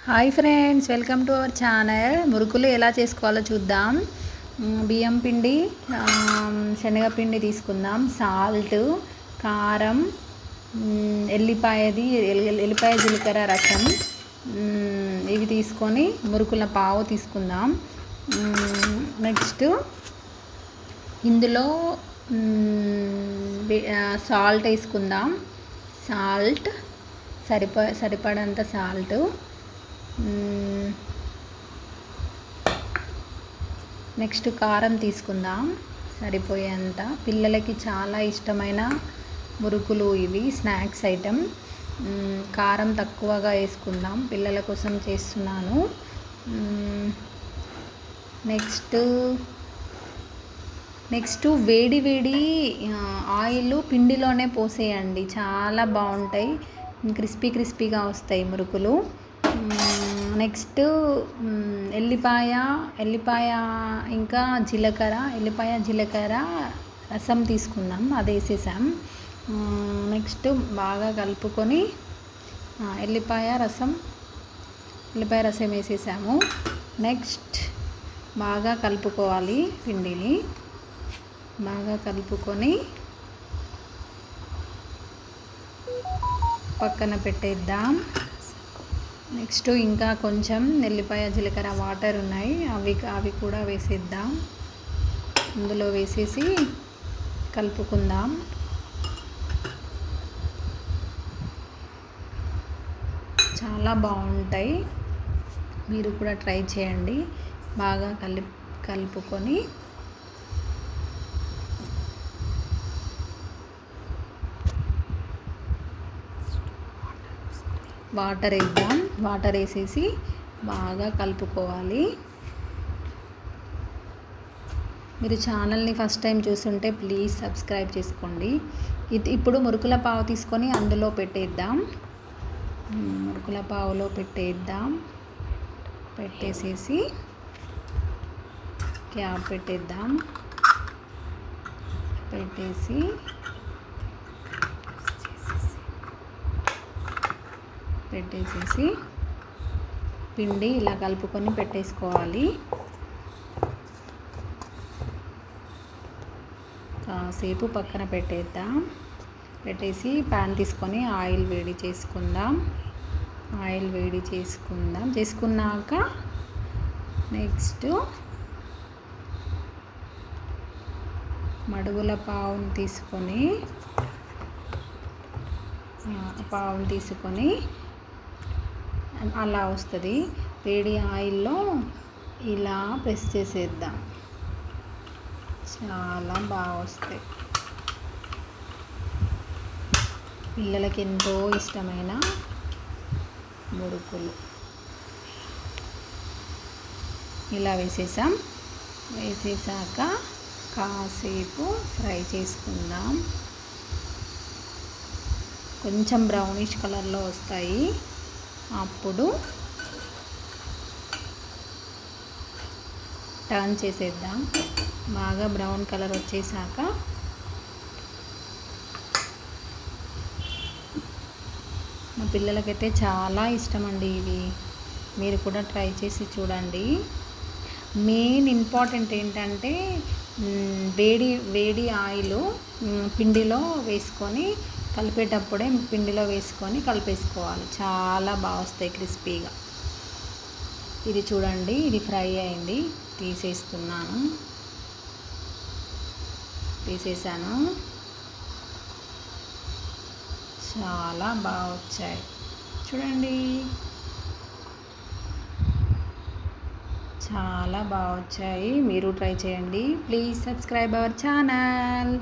Hi friends, welcome to our channel. మురుకులు ఎలా చేసుకోవాలో చూద్దాం. బియ్యం పిండి, శనగపిండి తీసుకుందాం, సాల్ట్, కారం, ఎల్లిపాయ జీలకర్ర రసం, ఇవి తీసుకొని మురుకుల పావు తీసుకుందాం. నెక్స్ట్ ఇందులో సాల్ట్ వేసుకుందాం. సాల్ట్ సరిపడంత సాల్ట్, నెక్స్ట్ కారం తీసుకుందాం సరిపోయేంత. పిల్లలకి చాలా ఇష్టమైన మురుకులు ఇవి, స్నాక్స్ ఐటెం. కారం తక్కువగా వేసుకుందాం, పిల్లల కోసం చేస్తున్నాను. నెక్స్ట్ వేడి ఆయిల్ పిండిలోనే పోసేయండి, చాలా బాగుంటాయి, క్రిస్పీగా వస్తాయి మురుకులు. నెక్స్ట్ ఎల్లిపాయ ఇంకా ఎల్లిపాయ జీలకర్ర రసం తీసుకుందాం, అది వేసేసాం. నెక్స్ట్ బాగా కలుపుకొని ఎల్లిపాయ రసం వేసేసాము. నెక్స్ట్ బాగా కలుపుకోవాలి, పిండిని బాగా కలుపుకొని పక్కన పెట్టేద్దాం. నెక్స్ట్ ఇంకా కొంచెం ఎల్లిపాయ జీలకర్ర వాటర్ ఉన్నాయి, అవి కూడా వేసేద్దాం. అందులో వేసేసి కలుపుకుందాం. చాలా బాగుంటాయి, మీరు కూడా ట్రై చేయండి. బాగా కలుపుకొని వాటర్ వేసేసి బాగా కలుపుకోవాలి. మీరు ఛానల్ని ఫస్ట్ టైం చూస్తుంటే ప్లీజ్ సబ్స్క్రైబ్ చేసుకోండి. ఇప్పుడు మురుకుల పావు తీసుకొని అందులో పెట్టేద్దాం. మురుకుల పావులో పెట్టేసేసి క్యాప్ పెట్టేసి పిండి ఇలా కలుపుకొని పెట్టేసుకోవాలి. కాసేపు పక్కన పెట్టేసి ప్యాన్ తీసుకొని ఆయిల్ వేడి చేసుకున్నాక నెక్స్ట్ మడుగుల పావును తీసుకొని అలా వస్తుంది, వేడి ఆయిల్లో ఇలా ప్రెస్ చేసేద్దాం, చాలా బాగా వస్తాయి. పిల్లలకి ఎంతో ఇష్టమైన మురుకులు. ఇలా వేసేసాక కాసేపు ఫ్రై చేసుకుందాం. కొంచెం బ్రౌనిష్ కలర్లో వస్తాయి, అప్పుడు టర్న్ చేసేద్దాం. బాగా బ్రౌన్ కలర్ వచ్చేసాక మా పిల్లలకైతే చాలా ఇష్టం అండి ఇవి, మీరు కూడా ట్రై చేసి చూడండి. మెయిన్ ఇంపార్టెంట్ ఏంటంటే వేడి ఆయిల్ పిండిలో వేసుకొని కలిపేటప్పుడే కలిపేసుకోవాలి, చాలా బాగా వస్తాయి క్రిస్పీగా. ఇది చూడండి, ఇది ఫ్రై అయింది, తీసేసాను. చాలా బాగా వచ్చాయి చూడండి, చాలా బాగా వచ్చాయి. మీరు ట్రై చేయండి. Please subscribe our channel.